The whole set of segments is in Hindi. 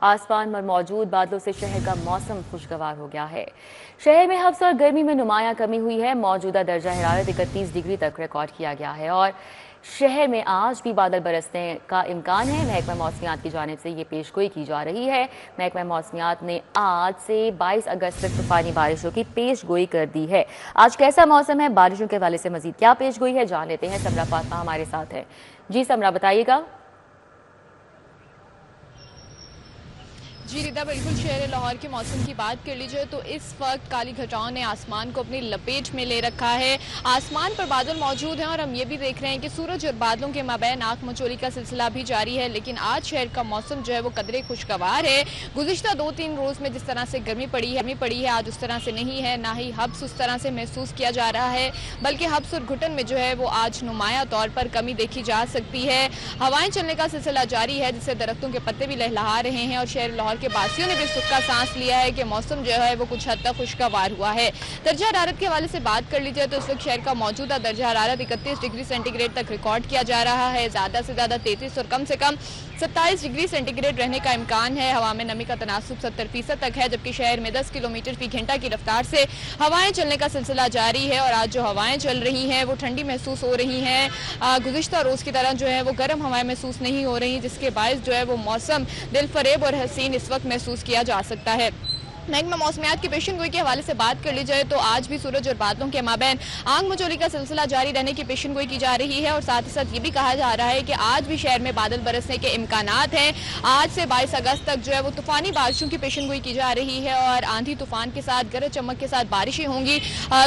आसमान पर मौजूद बादलों से शहर का मौसम खुशगवार हो गया है। शहर में हफ्स और गर्मी में नुमायां कमी हुई है। मौजूदा दर्जा हरारत 31 डिग्री तक रिकॉर्ड किया गया है और शहर में आज भी बादल बरसने का इम्कान है। महकमा मौसमियात की जानिब से ये पेशगोई की जा रही है। महकमा मौसमियात ने आज से 22 अगस्त तक तूफानी बारिशों की पेशगोई कर दी है। आज कैसा मौसम है, बारिशों के हवाले से मजीद क्या पेशगोई है, जान लेते हैं। समरा फातमा हमारे साथ है। जी समरा, बताइएगा। जी रिदा, बिल्कुल शहर लाहौर के मौसम की बात कर लीजिए तो इस वक्त काली घटाओं ने आसमान को अपनी लपेट में ले रखा है। आसमान पर बादल मौजूद हैं और हम ये भी देख रहे हैं कि सूरज और बादलों के माबैन आंख मचोली का सिलसिला भी जारी है। लेकिन आज शहर का मौसम जो है वो कदरे खुशगवार है। गुज़िश्ता 2-3 रोज़ में जिस तरह से गर्मी पड़ी है आज उस तरह से नहीं है, ना ही हब्स उस तरह से महसूस किया जा रहा है, बल्कि हब्स और घुटन में जो है वो आज नुमायां तौर पर कमी देखी जा सकती है। हवाएं चलने का सिलसिला जारी है जिससे दरख्तों के पत्ते भी लहलहा रहे हैं और शहर लाहौर के बासियों ने भी सुख का सांस लिया है कि मौसम जो है वो कुछ हद तक खुशगवार हुआ है। दर्जा हरारत के हवाले से बात कर लीजिए तो इस वक्त शहर का मौजूदा दर्जा हरारत 31 डिग्री सेंटीग्रेड तक रिकॉर्ड किया जा रहा है। ज़्यादा से ज़्यादा 33 और कम से कम 27 डिग्री सेंटीग्रेड रहने का इम्कान है। हवा में नमी का तनासुब 70% तक है, जबकि शहर में 10 किलोमीटर फी घंटा की रफ्तार से हवाएं चलने का सिलसिला जारी है और आज जो हवाएं चल रही हैं वो ठंडी महसूस हो रही हैं। गुज़िश्ता रोज़ की तरह जो है वो गर्म हवाएं महसूस नहीं हो रही, जिसके बायस जो है वो मौसम दिलफरेब और हसीन इस वक्त महसूस किया जा सकता है। महकमा मौसमियात की पेशन गोई के हवाले से बात कर ली जाए तो आज भी सूरज और बादलों के माबैन आंख मचोली का सिलसिला जारी रहने की पेशन गोई की जा रही है और साथ ही साथ ये भी कहा जा रहा है कि आज भी शहर में बादल बरसने के इम्कानात हैं। आज से 22 अगस्त तक जो है वो तूफानी बारिशों की पेशन गोई की जा रही है और आंधी तूफान के साथ गरज चमक के साथ बारिशें होंगी।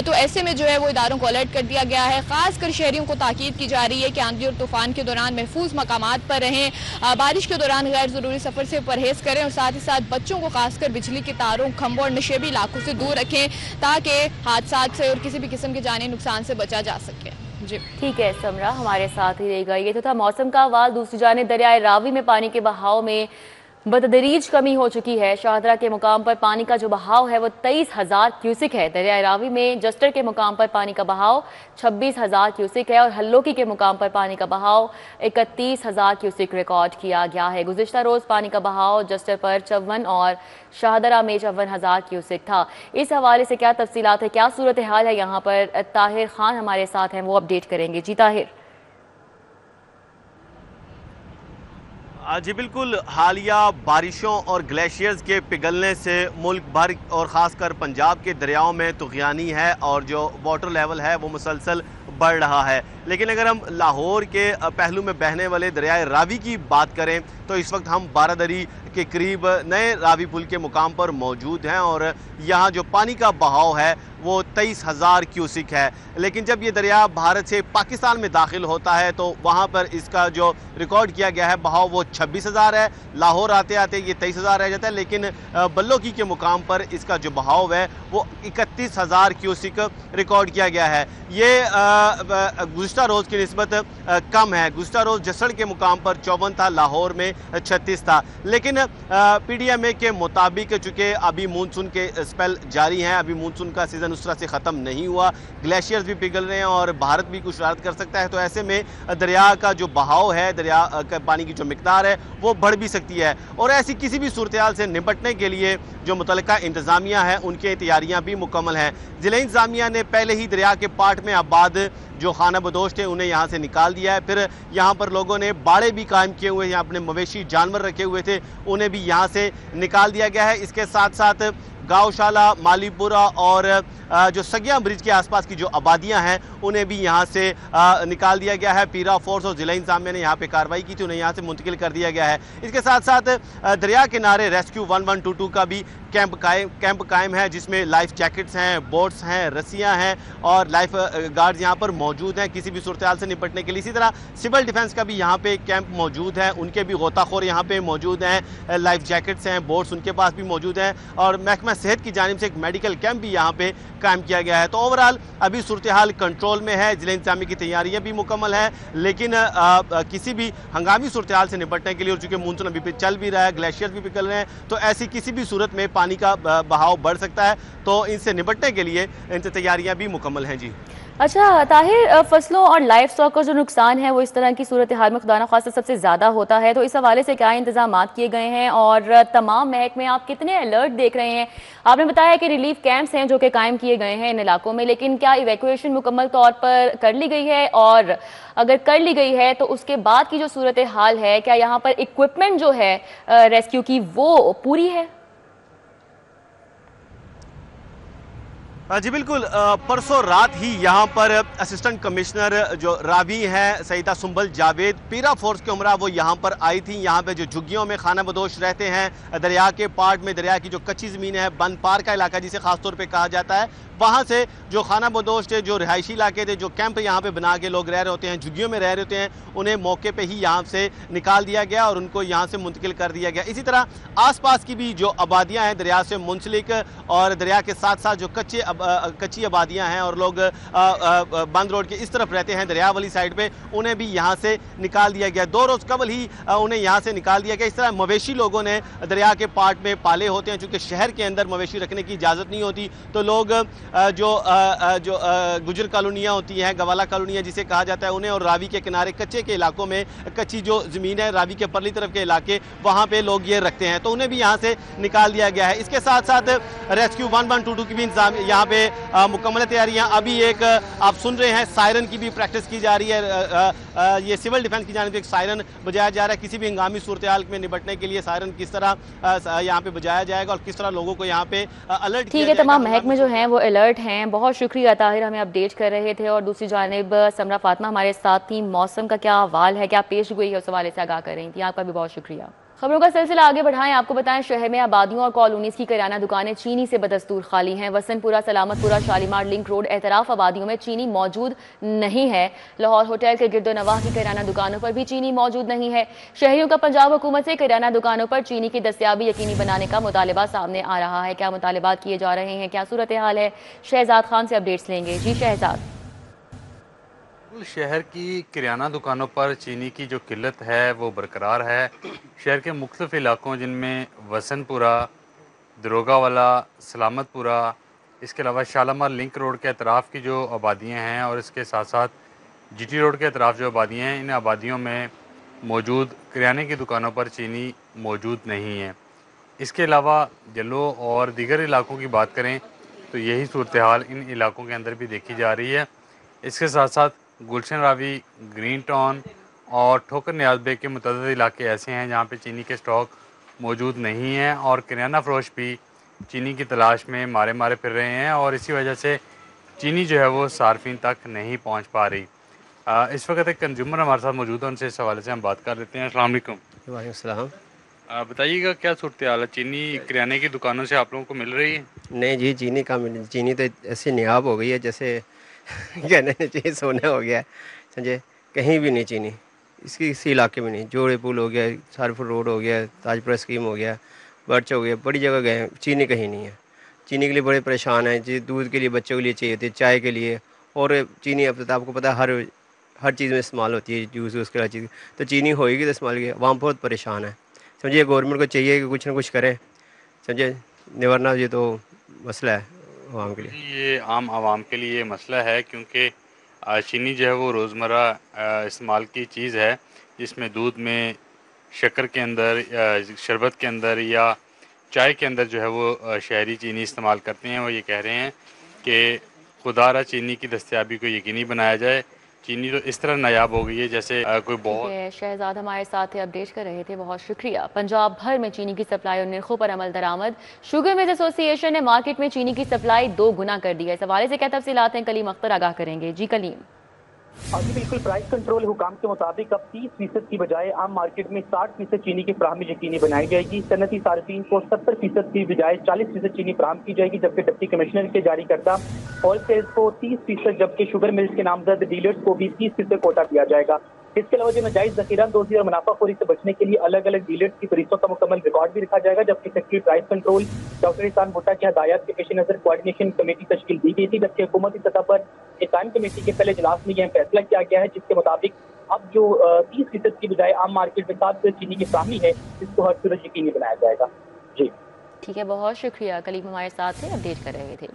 तो ऐसे में जो है वो इदारों को अलर्ट कर दिया गया है। खासकर शहरियों को ताकीद की जा रही है कि आंधी और तूफान के दौरान महफूज मकामात पर रहें, बारिश के दौरान गैर जरूरी सफर से परहेज करें और साथ ही साथ बच्चों को खासकर बिजली के तारों, खंभों और नशेबी इलाकों से दूर रखें ताकि हादसा से और किसी भी किस्म के जानी नुकसान से बचा जा सके। जी ठीक है समरा, हमारे साथ ही रहेगा। ये तो था मौसम का अहवाल। दूसरी जानिब दरियाए रावी में पानी के बहाव में बतदरीज कमी हो चुकी है। शाहदरा के मुकाम पर पानी का जो बहाव है वो 23,000 क्यूसिक है। दरियाए रावी में जस्टर के मुकाम पर पानी का बहाव 26,000 क्यूसिक है और हल्लोकी के मुकाम पर पानी का बहाव 31,000 क्यूसिक रिकॉर्ड किया गया है। गुज़िश्ता रोज़ पानी का बहाव जस्टर पर 54 और शाहदरा में 54,000 क्यूसिक था। इस हवाले से क्या तफसीलात है, क्या सूरत हाल है यहाँ पर, ताहिर खान हमारे साथ हैं, वो अपडेट करेंगे। जी ताहिर। जी बिल्कुल, हालिया बारिशों और ग्लेशियर्स के पिघलने से मुल्क भर और ख़ासकर पंजाब के दरियाओं में तुग़यानी है और जो वाटर लेवल है वो मुसलसल बढ़ रहा है। लेकिन अगर हम लाहौर के पहलू में बहने वाले दरियाए रावी की बात करें तो इस वक्त हम बारादरी के करीब नए रावी पुल के मुकाम पर मौजूद हैं और यहाँ जो पानी का बहाव है वो 23,000 क्यूसिक है। लेकिन जब ये दरिया भारत से पाकिस्तान में दाखिल होता है तो वहाँ पर इसका जो रिकॉर्ड किया गया है बहाव वो 26,000 है। लाहौर आते आते ये 23,000 रह जाता है, लेकिन बल्लोकी के मुकाम पर इसका जो बहाव है वो 31,000 क्यूसिक रिकॉर्ड किया गया है। ये गुज़िश्ता रोज़ की निस्बत कम है। गुज़िश्ता रोज़ जसड़ के मुकाम पर 54 था, लाहौर में 36 था। लेकिन PDMA के मुताबिक चूँकि अभी मानसून के स्पेल जारी हैं, अभी मानसून का सीज़न उस तरह से ख़त्म नहीं हुआ, ग्लेशियर्स भी पिघल रहे हैं और भारत भी कुछ शरारत कर सकता है, तो ऐसे में दरिया का जो बहाव है, दरिया का पानी की जो मिकदार है वो बढ़ भी सकती है। और ऐसी किसी भी सूरत हाल से निपटने के लिए जो मुतल्लिका इंतज़ामिया है उनकी तैयारियाँ भी मुकम्मल हैं। ज़िला इंतज़ामिया ने पहले ही दरिया के पाट में आबाद जो खाना बदोश थे उन्हें यहाँ से निकाल दिया है। फिर यहाँ पर लोगों ने बाड़े भी कायम किए हुए हैं, यहाँ अपने मवेशी जानवर रखे हुए थे उन्हें भी यहाँ से निकाल दिया गया है। इसके साथ साथ गाँवशाला, मालीपुरा और जो सगिया ब्रिज के आसपास की जो आबादियां हैं उन्हें भी यहाँ से निकाल दिया गया है। पीरा फोर्स और जिला इंतजामिया ने यहाँ पे कार्रवाई की थी, उन्हें यहाँ से मुंतकिल कर दिया गया है। इसके साथ साथ दरिया किनारे रेस्क्यू 1122 का भी कैंप कायम है, जिसमें लाइफ जैकेट्स हैं, बोट्स हैं, रस्सियाँ हैं और लाइफ गार्ड्स यहाँ पर मौजूद हैं किसी भी सूरत हाल से निपटने के लिए। इसी तरह सिविल डिफेंस का भी यहाँ पे कैंप मौजूद है, उनके भी गोताखोर यहाँ पे मौजूद हैं, लाइफ जैकेट्स हैं, बोट्स उनके पास भी मौजूद हैं और महकमा सेहत की जानिब से एक मेडिकल कैंप भी यहाँ पे कायम किया गया है। तो ओवरऑल अभी सूरत हाल कंट्रोल में है, जिला इंतजामी की तैयारियां भी मुकम्मल हैं, लेकिन किसी भी हंगामी सूरत हाल से निपटने के लिए, और चूंकि मानसून अभी चल भी रहा है, ग्लेशियर भी पिघल रहे हैं, तो ऐसी किसी भी सूरत में पानी का बहाव बढ़ सकता है, तो इनसे निपटने के लिए इनसे तैयारियां भी मुकम्मल हैं। जी अच्छा ताहिर, फसलों और लाइफ स्टॉक का जो नुकसान है वो इस तरह की सूरत हाल में खुदा न खास्ता सबसे ज़्यादा होता है, तो इस हवाले से क्या इंतजाम किए गए हैं और तमाम महकमे आप कितने अलर्ट देख रहे हैं? आपने बताया कि रिलीफ कैंप्स हैं जो कि कायम किए गए हैं इन इलाकों में, लेकिन क्या इवैक्यूएशन मुकम्मल तौर पर कर ली गई है? और अगर कर ली गई है तो उसके बाद की जो सूरत हाल है, क्या यहाँ पर इक्विपमेंट जो है रेस्क्यू की वो पूरी है? जी बिल्कुल, परसों रात ही यहाँ पर असिस्टेंट कमिश्नर जो रावी हैं सईदा सुंबल जावेद पीरा फोर्स के उमरा वो यहाँ पर आई थी। यहाँ पे जो झुग्गियों में खाना बदोश रहते हैं, दरिया के पार्ट में, दरिया की जो कच्ची ज़मीन है, बंद पार का इलाका जिसे खासतौर पे कहा जाता है, वहाँ से जो खाना बदोश थे, जो रिहायशी इलाके थे, जो कैंप यहाँ पे बना के लोग रह रहे होते हैं, झुग्गियों में रह रहे होते हैं, उन्हें मौके पे ही यहाँ से निकाल दिया गया और उनको यहाँ से मुंतकिल कर दिया गया। इसी तरह आसपास की भी जो आबादियाँ हैं दरिया से मुंसलिक और दरिया के साथ साथ जो कच्ची आबादियाँ हैं और लोग बंद रोड के इस तरफ रहते हैं दरिया वाली साइड पे, उन्हें भी यहाँ से निकाल दिया गया। 2 रोज़ कबल ही उन्हें यहाँ से निकाल दिया गया। इस तरह मवेशी लोगों ने दरिया के पार्ट में पाले होते हैं, चूँकि शहर के अंदर मवेशी रखने की इजाज़त नहीं होती, तो लोग जो गुजर कॉलोनियाँ होती हैं, गवाला कॉलोनियाँ जिसे कहा जाता है, उन्हें और रावी के किनारे कच्चे के इलाकों में, कच्ची जो ज़मीन है रावी के परली तरफ के इलाके, वहाँ पे लोग ये रखते हैं, तो उन्हें भी यहाँ से निकाल दिया गया है। इसके साथ साथ रेस्क्यू 1122 की भी इंतजाम यहाँ पे मुकम्मल तैयारियाँ। अभी एक आप सुन रहे हैं सायरन की भी प्रैक्टिस की जा रही है। ये सिविल डिफेंस की जानिब से एक सायरन बजाया जा रहा है। किसी भी हंगामी सूरत हाल में निपटने के लिए सायरन किस तरह यहाँ पे बजाया जाएगा और किस तरह लोगों को यहाँ पे अलर्ट किया जाएगा। तमाम महकमे जो हैं वो अलर्ट हैं। बहुत शुक्रिया ताहिर, हमें अपडेट कर रहे थे। और दूसरी जानिब समरा फातिमा हमारे साथ थी। मौसम का क्या हवाल है, क्या पेश गोई है, उस हवाले से आगाह कर रही थी। आपका भी बहुत शुक्रिया। खबरों का सिलसिला आगे बढ़ाएं। आपको बताएं शहर में आबादियों और कॉलोनीज की किराना दुकानें चीनी से बदस्तूर खाली हैं। वसनपुरा, सलामतपुरा, शालीमार लिंक रोड एतराफ आबादियों में चीनी मौजूद नहीं है। लाहौर होटल के गिरदोनवाह की किराना दुकानों पर भी चीनी मौजूद नहीं है। शहरियों का पंजाब हुकूमत से किराना दुकानों पर चीनी की दस्तयाबी यकीनी बनाने का मुतालबा सामने आ रहा है। क्या मुतालबात किए जा रहे हैं, क्या सूरत हाल है, शहजाद खान से अपडेट्स लेंगे। जी शहजाद। शहर की किराना दुकानों पर चीनी की जो किल्लत है वो बरकरार है। शहर के मुख्तलिफ इलाकों जिनमें वसनपुरा, दरोगावाला, सलामतपुरा, इसके अलावा शालामार लिंक रोड के अतराफ़ की जो आबादियाँ हैं और इसके साथ साथ जीटी रोड के अतराफ़ जो आबादियाँ हैं, इन आबादियों में मौजूद किराने की दुकानों पर चीनी मौजूद नहीं है। इसके अलावा जलो और दीगर इलाकों की बात करें तो यही सूरत हाल इन इलाकों के अंदर भी देखी जा रही है। इसके साथ साथ गुलशन रावी, ग्रीन टाउन और ठोकर नियाज बेग के मुतअद्दिद इलाके ऐसे हैं जहाँ पे चीनी के स्टॉक मौजूद नहीं हैं और किराना फरोश भी चीनी की तलाश में मारे मारे फिर रहे हैं और इसी वजह से चीनी जो है वो सार्फिन तक नहीं पहुँच पा रही। इस वक्त एक कंज्यूमर हमारे साथ मौजूद है, उनसे इस हवाले से हम बात कर लेते हैं। अस्सलाम वालेकुम। वालेकुम सलाम। बताइएगा क्या सूरत हाल है, चीनी किराने की दुकानों से आप लोगों को मिल रही है? नहीं जी, चीनी कहाँ मिली, चीनी तो ऐसी नियाब हो गई है जैसे कहने चाहिए सोना हो गया है, समझे। कहीं भी नहीं चीनी, इसी इलाके में नहीं। जोड़े पुल हो गया, सारपुर रोड हो गया, ताजपुरा स्कीम हो गया, बर्च हो गया, बड़ी जगह गए हैं, चीनी कहीं नहीं है। चीनी के लिए बड़े परेशान हैं जी। दूध के लिए बच्चों के लिए चाहिए होती है, चाय के लिए, और चीनी अब तो आपको पता है हर चीज़ में इस्तेमाल होती है, जूस वूस की हर चीज़, तो चीनी होएगी तो इस्तेमाल की। वहाँ बहुत परेशान है, समझिए। गवर्नमेंट को चाहिए कि कुछ ना कुछ करे, समझे। निवारना ये तो मसला है आवाम के लिए। ये आम आवाम के लिए मसला है क्योंकि चीनी जो है वो रोज़मर्रा इस्तेमाल की चीज़ है, जिसमें दूध में, शक्कर के अंदर, शरबत के अंदर या चाय के अंदर जो है वो शहरी चीनी इस्तेमाल करते हैं। वो ये कह रहे हैं कि खुदारा चीनी की दस्तयाबी को यकीनी बनाया जाए। चीनी तो इस तरह नायाब हो गई है जैसे कोई बहुत। शहजाद हमारे साथ थे, अपडेट कर रहे थे, बहुत शुक्रिया। पंजाब भर में चीनी की सप्लाई और निर्खों पर अमल दरामद। शुगर मिल्स एसोसिएशन ने मार्केट में चीनी की सप्लाई 2 गुना कर दी है। इस हवाले से क्या तफसीलात हैं, कलीम अख्तर आगाह करेंगे। जी कलीम। जी बिल्कुल, प्राइस कंट्रोल हुकाम के मुताबिक अब 30% की बजाय आम मार्केट में 60% चीनी की फराहमी यकीनी बनाई जाएगी। सनती सार्फिन को 70% की बजाय 40% चीनी फराहम की जाएगी, जबकि डिप्टी कमिश्नर के जारी करदा होलसेल को 30%, जबकि शुगर मिल्स के नामजद डीलर्स को भी 30% कोटा दिया जाएगा। इसके अलावा जो नाजायज जखीरानदोजी और मुनाफाखोरी से बचने के लिए अलग अलग डीलर्स की फरीस्तों का मुकम्मल रिकॉर्ड भी रखा जाएगा। जबकि सेक्रेटरी प्राइस कंट्रोल डॉक्टर इहसान भुट्टा की हदायत के पेश नजर कोऑर्डिनेशन कमेटी तश्कील दी गई थी, जबकि हुकूमती सतह पर एक कायम कमेटी के पहले इजलास में यह फैसला किया गया है, जिसके मुताबिक अब जो 30% की बजाय आम मार्केट में 7% चीनी की फराहमी है, इसको हर सूरत यकीनी बनाया जाएगा। जी ठीक है, बहुत शुक्रिया। कलीग हमारे साथ थे, अपडेट कर रहे थे।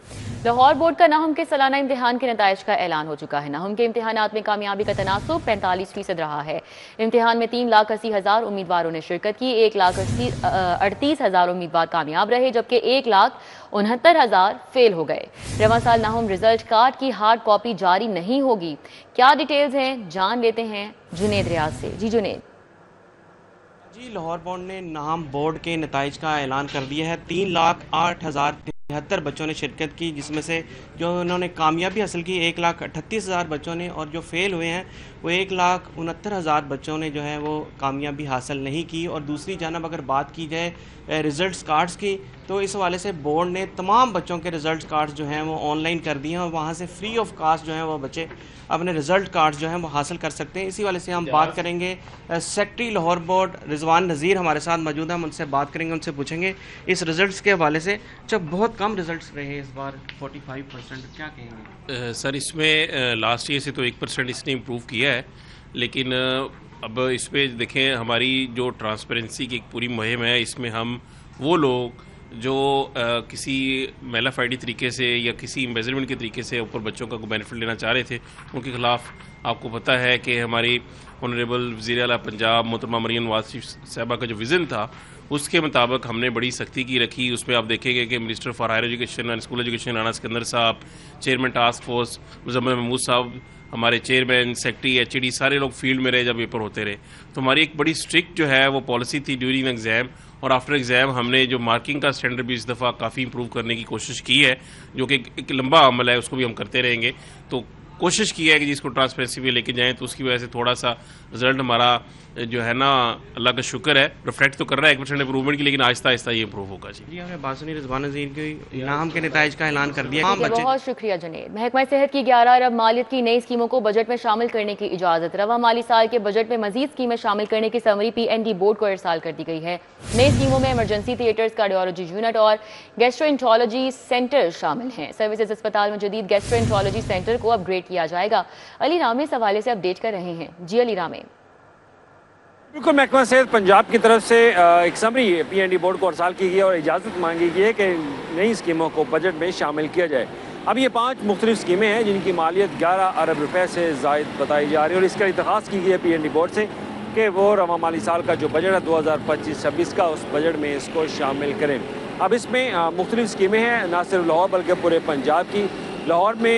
लाहौर बोर्ड का नाहम के सालाना इम्तिहान के नताइज का ऐलान हो चुका है। नाहम के इम्तिहानात में कामयाबी का तनासुब 45% रहा है। इम्तिहान में 3,80,000 उम्मीदवारों ने शिरकत की। 1,38,000 उम्मीदवार कामयाब रहे, जबकि 1,69,000 फेल हो गए। रवां साल नाहम रिजल्ट कार्ड की हार्ड कॉपी जारी नहीं होगी। क्या डिटेल्स हैं, जान लेते हैं जुनेद रियाज से। जी जुनेद। जी, लाहौर बोर्ड ने नाहम बोर्ड के नताइज का ऐलान कर दिया है। 3,08,073 बच्चों ने शिरकत की, जिसमें से जो उन्होंने कामयाबी हासिल की 1,38,000 बच्चों ने, और जो फेल हुए हैं वो 1,69,000 बच्चों ने जो है वो कामयाबी हासिल नहीं की। और दूसरी जानब अगर बात की जाए रिज़ल्ट कार्ड्स की, तो इस हवाले से बोर्ड ने तमाम बच्चों के रिज़ल्ट कार्ड्स जो हैं वो ऑनलाइन कर दिए हैं, और वहाँ से फ्री ऑफ कास्ट जो हैं वो बच्चे अपने रिज़ल्ट कार्ड्स जो हैं वो हासिल कर सकते हैं। इसी वाले से हम बात करेंगे सेक्रेटरी लाहौर बोर्ड रिजवान नज़ीर हमारे साथ मौजूद हैं, हम उनसे बात करेंगे, उनसे पूछेंगे इस रिज़ल्ट के हवाले से। जब बहुत कम रिज़ल्ट रहे इस बार 45%, क्या कहेंगे? सर, इसमें लास्ट ईयर से तो 1% इसने इम्प्रूव किया है, लेकिन अब इस पर देखें, हमारी जो ट्रांसपेरेंसी की एक पूरी मुहिम है, इसमें हम वो लोग जो किसी मेलाफाइडी तरीके से या किसी मेजरमेंट के तरीके से ऊपर बच्चों का बेनिफिट लेना चाह रहे थे, उनके ख़िलाफ़ आपको पता है कि हमारी ऑनरेबल वज़ीर आला पंजाब मोहतरमा मरियम नवाज़ साहबा का जो विज़न था, उसके मुताबिक हमने बड़ी सख्ती की रखी। उसमें आप देखेंगे कि minister for higher education and school education Rana Sikandar साहब, chairman task force Muzammil Mahmood साहब, हमारे चेयरमैन, सेक्रेटरी, एचईडी, सारे लोग फील्ड में रहे जब पेपर होते रहे। तो हमारी एक बड़ी स्ट्रिक्ट जो है वो पॉलिसी थी ड्यूरिंग एग्ज़ाम और आफ्टर एग्ज़ाम। हमने जो मार्किंग का स्टैंडर्ड भी इस दफ़ा काफ़ी इंप्रूव करने की कोशिश की है, जो कि एक लंबा अमल है, उसको भी हम करते रहेंगे। तो कोशिश की है कि जिसको ट्रांसपेरेंसी पे लेके जाएं, तो उसकी वजह से थोड़ा सा रिजल्ट हमारा जो है ना, अल्लाह का शुक्र है, रिफ्लेक्ट तो कर रहा है 1% इंप्रूवमेंट की, लेकिन आहिस्ता आहिस्ता ये इंप्रूव होगा। जी, हमने बासनी रिजवान नज़ीर के नाम के नताइज का ऐलान कर दिया। बहुत शुक्रिया जुनेद। महकमा सेहत की 11 अरब मालियत की नई स्कीमों को बजट में शामिल करने की इजाजत। रवा माली साल के बजट में मजीद स्कीमें शामिल करने की समरी PND बोर्ड को इरसाल कर दी गई है। नई स्कीमों में इमरजेंसी थिएटर्स, कार्डियोलॉजी यूनिट और गैस्ट्रोएंट्रोलॉजी सेंटर शामिल हैं। सर्विसेज अस्पताल में जदीद गैस्ट्रोएंट्रोलॉजी सेंटर को अपग्रेड किया जाएगा। अली रामे इस हवाले से अपडेट कर रहे हैं। जी अली रामे। बिल्कुल, महकमा सेहत पंजाब की तरफ से एक समरी PND बोर्ड को अरसाल की गई है और इजाज़त मांगी गई है कि नई स्कीमों को बजट में शामिल किया जाए। अब ये 5 मुख्तलिफ स्कीमें हैं जिनकी मालियत 11 अरब रुपए से ज़ायद बताई जा रही है, और इसका दरख्वास्त की गई है PND बोर्ड से कि वो रवा माली साल का जो बजट है 2025-26 का, उस बजट में इसको शामिल करें। अब इसमें मुख्तलिफ स्कीमें हैं, ना सिर्फ लाहौर बल्कि पूरे पंजाब की। लाहौर में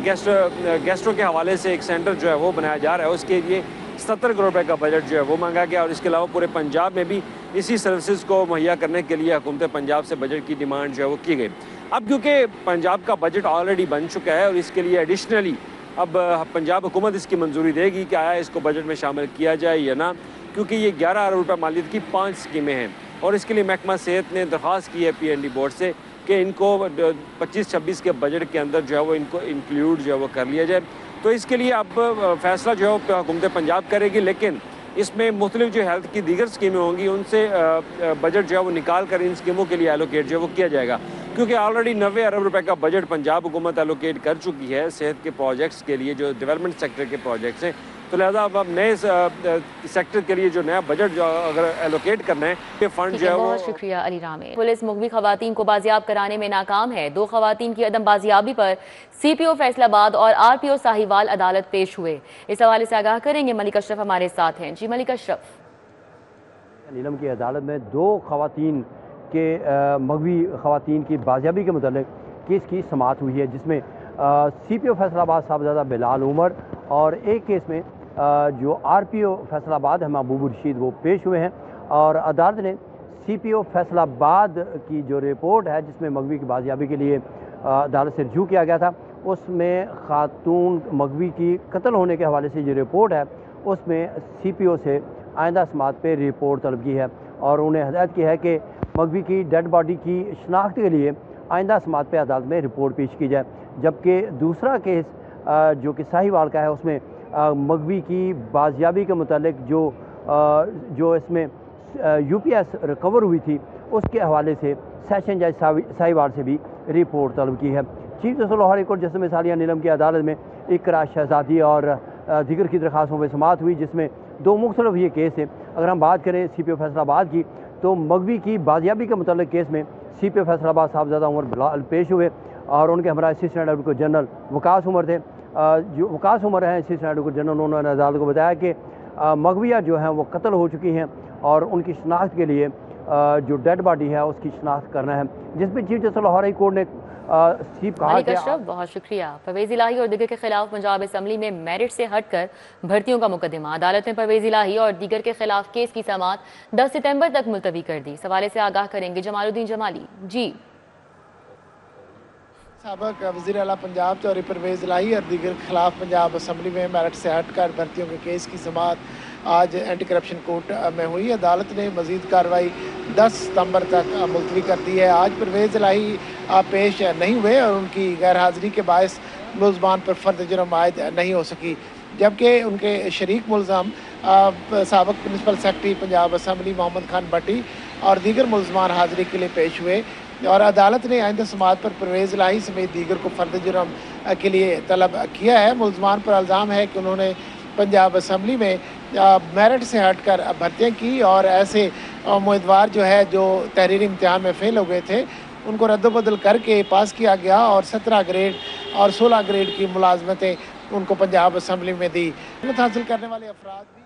गैस्ट्रो के हवाले से एक सेंटर जो है वो बनाया जा रहा है, उसके लिए 70 करोड़ रुपए का बजट जो है वो मांगा गया, और इसके अलावा पूरे पंजाब में भी इसी सर्विसेज को मुहैया करने के लिए हुकूमत पंजाब से बजट की डिमांड जो है वो की गई। अब क्योंकि पंजाब का बजट ऑलरेडी बन चुका है और इसके लिए एडिशनली अब पंजाब हुकूमत इसकी मंजूरी देगी कि आया इसको बजट में शामिल किया जाए या ना, क्योंकि ये 11 अरब रुपये मालियत की 5 स्कीमें हैं, और इसके लिए महकमा सेहत ने दरख्वास्त की है PND बोर्ड से कि इनको 25-26 के बजट के अंदर जो है वो इनको इंक्लूड जो है वो कर लिया जाए। तो इसके लिए अब फैसला जो है हुकूमत पंजाब करेगी, लेकिन इसमें मुख्तलिफ जो हेल्थ की दीगर स्कीमें होंगी उनसे बजट जो है वो निकाल कर इन स्कीमों के लिए एलोकेट जो है वो किया जाएगा, क्योंकि ऑलरेडी 90 अरब रुपए का बजट पंजाब हुकूमत एलोकेट कर चुकी है सेहत के प्रोजेक्ट्स के लिए, जो डेवलपमेंट सेक्टर के प्रोजेक्ट्स हैं। तो लिहाजा अब नए सेक्टर के लिए जो नया बजट जो अगर एलोकेट करना है, ये फंड जो है वो। बहुत शुक्रिया अली रामे। पुलिस मुगवी खवातीन को बाजियाब कराने में नाकाम है। 2 खवातीन की अदम बाजियाबी पर CPO फैसलाबाद और RPO साहिवाल अदालत पेश हुए। इस हवाले से आगाह करेंगे मलिक अशरफ हमारे साथ हैं। जी मलिक अशरफ। नीलम की अदालत में 2 खवातीन के मगवी खवातीन की बाजियाबी के मुतालिक केस की समाअत हुई है, जिसमें CPO फैसलाबाद साहबजादा बिलाल उमर और एक केस में जो RPO फैसलाबाद है महबूब रशीद वो पेश हुए हैं। और अदालत ने CPO फैसलाबाद की जो रिपोर्ट है जिसमें मगवी की बाजियाबी के लिए अदालत से रजू किया गया था, उसमें खातून मगवी की कत्ल होने के हवाले से जो रिपोर्ट है उसमें CPO से आइंदा समाअत पे रिपोर्ट तलब की है, और उन्हें हदायत की है कि मगवी की डेड बॉडी की शनाख्त के लिए आइंदा समाअत पे अदालत में रिपोर्ट पेश की जाए। जबकि दूसरा केस जो कि साहिवाल का है, उसमें मगवी की बाजियाबी के मुतालिक जो इसमें UPS रिकवर हुई थी उसके हवाले से सेशन जज साहिवाल से भी रिपोर्ट तलब की है। Chief justice Lahore high court justice मिसालिया नीलम की अदालत में इकरा शहजादी और दिगर की दरखास्तों पर समाअत हुई, जिसमें 2 मुख्तलिफ ये केस है। अगर हम बात करें CPO फैसलाबाद की, तो मगवी की बाजियाबी के मुतालिक केस में CPO फैसलाबाद साहबजादा उमर बिलाल पेश हुए और उनके हमारा assistant advocate general Waqas Umar थे। जो वकास उमर हैं असिस्टेंट एडवोकेट जनरल, उन्होंने अदालत को बताया कि मगविया जो हैं वो कत्ल हो चुकी हैं और उनकी शनाख्त के लिए जो डेड बॉडी है उसकी शनाख्त करना है, जिसमें chief justice Lahore high court ने सीप कहा कि बहुत शुक्रिया। परवेज इलाही और दीगर के खिलाफ पंजाब असम्बली में मेरिट से हटकर भर्तियों का मुकदमा, अदालत ने परवेज इलाही और दीगर के खिलाफ केस की समाअत 10 सितंबर तक मुलतवी कर दी। सवाले से आगाह करेंगे जमालुद्दीन जमाली। जी, साबक वज़ीर आला पंजाब चौधरी परवेज इलाही और दीगर के खिलाफ पंजाब असम्बली में मेरिट से हटकर भर्तियों के केस की समाअत आज एंटी करप्शन कोर्ट में हुई। अदालत ने मजीद कार्रवाई 10 सितंबर तक मुलतवी कर दी है। आज परवेज इलाही पेश नहीं हुए और उनकी गैर हाजिरी के बायस मुलज़मान पर फर्द जुर्म आयद नहीं हो सकी, जबकि उनके शरीक मुलज़म साबक principal secretary Punjab assembly Mohammad Khan Bhatti और दीगर मुलज़मान हाजिरी के लिए पेश हुए और अदालत ने आइंदा समाअत पर परवेज इलाही समेत दीगर को फर्द जुर्म के लिए तलब किया है। मुलज़मान पर इल्ज़ाम है कि उन्होंने पंजाब असम्बली में मेरिट से हटकर भर्तियाँ की और ऐसे उम्मीदवार जो है जो तहरीरी इम्तिहान में फ़ेल हो गए थे उनको रद्दबदल करके पास किया गया और 17 ग्रेड और 16 ग्रेड की मुलाजमतें उनको पंजाब असम्बली में दी। हासिल करने वाले अफराद भी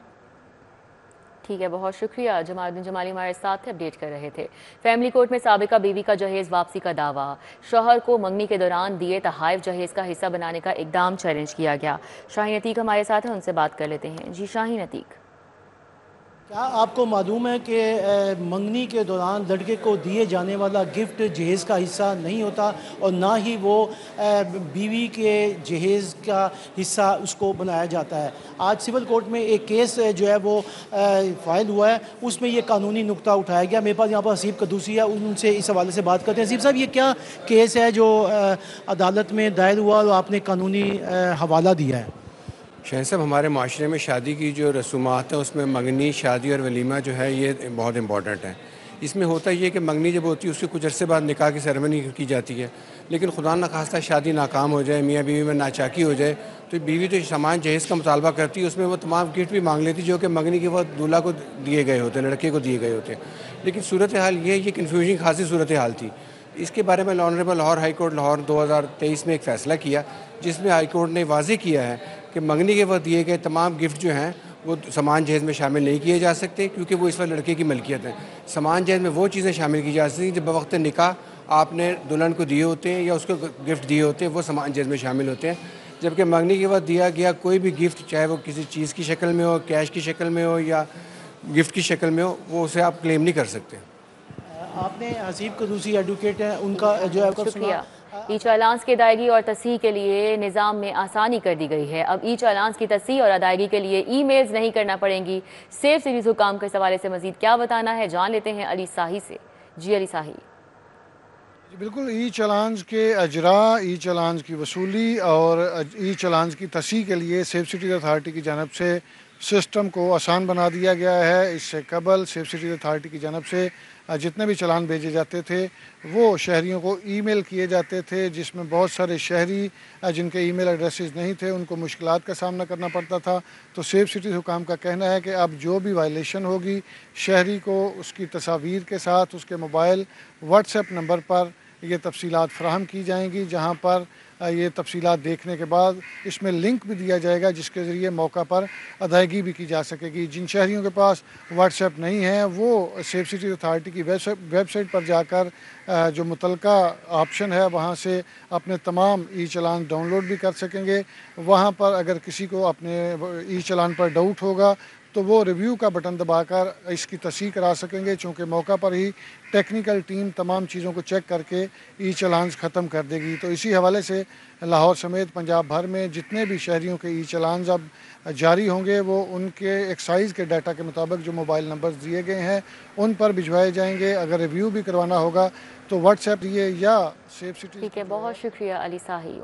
ठीक है, बहुत शुक्रिया। जमालुद्दीन जमाली हमारे साथ अपडेट कर रहे थे। फैमिली कोर्ट में साबिका बीवी का जहेज वापसी का दावा, शौहर को मंगनी के दौरान दिए तहाइफ जहेज का हिस्सा बनाने का इकदाम चैलेंज किया गया। शाहीन अतीक हमारे साथ हैं, उनसे बात कर लेते हैं। जी शाहीन अतीक, क्या आपको मालूम है कि मंगनी के दौरान लड़के को दिए जाने वाला गिफ्ट जहेज़ का हिस्सा नहीं होता और ना ही वो बीवी के जहेज़ का हिस्सा उसको बनाया जाता है। आज सिविल कोर्ट में एक केस जो है वो फाइल हुआ है, उसमें ये कानूनी नुक्ता उठाया गया। मेरे पास यहाँ पर हसीब कदूसी है, उनसे इस हवाले से बात करते हैं। हसीब साहब, ये क्या केस है जो अदालत में दायर हुआ और आपने कानूनी हवाला दिया है? शहर साहब, हमारे माशरे में शादी की जो रसूमात है उसमें मंगनी, शादी और वलीमा जो है ये बहुत इंपॉर्टेंट है। इसमें होता ये कि मंगनी जब होती है उसके कुछ अर्से बाद निकाह की सेरेमनी की जाती है, लेकिन खुदा न खास्ता शादी नाकाम हो जाए, मियाँ बीवी में नाचाकी हो जाए, तो बीवी तो सामान जहेज़ का मुतालबा करती है, उसमें वो तमाम गिफ्ट भी मांग लेती जो कि मंगनी के वक्त दूल्हा को दिए गए होते, लड़के को दिए गए होते। लेकिन सूरत हाल ये कन्फ्यूजन खासी सूरत हाल थी। इसके बारे में honourable Lahore high court Lahore 2023 में एक फ़ैसला किया, जिसमें हाई कोर्ट ने वाज़ेह किया है कि मंगनी के वक्त दिए गए तमाम गिफ्ट जो हैं वो सामान जहेज़ में शामिल नहीं किए जा सकते, क्योंकि वो इस वक्त लड़के की मलकियत है। सामान जहेज़ में वो चीज़ें शामिल की जा सकती जब वक्त निकाह आपने दुल्हन को दिए होते हैं या उसको गिफ्ट दिए होते हैं, वो सामान जहेज़ में शामिल होते हैं। जबकि मंगनी के वक्त दिया गया कोई भी गिफ्ट, चाहे वो किसी चीज़ की शक्ल में हो, कैश की शक्ल में हो या गिफ्ट की शक्ल में हो, वो उसे आप क्लेम नहीं कर सकते। आपने हसीब कदूसी एडवोकेट हैं, उनका जो है शुक्रिया। ई चालान्स की अदायगी और तस्हीह के लिए निज़ाम में आसानी कर दी गई है। अब ई चालान्स की तस्हीह और अदायगी के लिए ईमेल्स नहीं करना पड़ेंगी। सेफ सिटीज़ हुकाम के हवाले से मजीद क्या बताना है, जान लेते हैं अली साही से। जी अली साही। बिल्कुल, ई चालान्स के अजरा, ई चालान्स की वसूली और ई चालान्स की तस्हीह के लिए सेफ सिटीज़ अथॉरिटी की जानब से सिस्टम को आसान बना दिया गया है। इससे कबल सेफ सिटीज़ अथॉरिटी की जानब से जितने भी चालान भेजे जाते थे वो शहरियों को ईमेल किए जाते थे, जिसमें बहुत सारे शहरी जिनके ईमेल एड्रेसेस नहीं थे उनको मुश्किलात का सामना करना पड़ता था। तो सेफ सिटीज़ हुकाम का कहना है कि अब जो भी वायलेशन होगी शहरी को उसकी तस्वीर के साथ उसके मोबाइल व्हाट्सएप नंबर पर ये तफसीलात फ़राहम की जाएंगी, जहाँ पर ये तफसीलात देखने के बाद इसमें लिंक भी दिया जाएगा जिसके ज़रिए मौका पर अदायगी भी की जा सकेगी। जिन शहरियों के पास व्हाट्सएप नहीं है वो सेफ सिटीज़ अथॉरिटी की वेबसाइट पर जाकर जो मुतलका ऑप्शन है वहाँ से अपने तमाम ई चालान डाउनलोड भी कर सकेंगे। वहाँ पर अगर किसी को अपने ई चालान पर डाउट होगा तो वो रिव्यू का बटन दबाकर इसकी तस्हीह करा सकेंगे, चूँकि मौका पर ही टेक्निकल टीम तमाम चीज़ों को चेक करके ई चालान्स ख़त्म कर देगी। तो इसी हवाले से लाहौर समेत पंजाब भर में जितने भी शहरियों के ई चालान्स अब जारी होंगे वो उनके एक्साइज़ के डाटा के मुताबिक जो मोबाइल नंबर्स दिए गए हैं उन पर भिजवाए जाएंगे। अगर रिव्यू भी करवाना होगा तो व्हाट्सएप दिए या सेफ सिटी। ठीक है, बहुत शुक्रिया अली साही।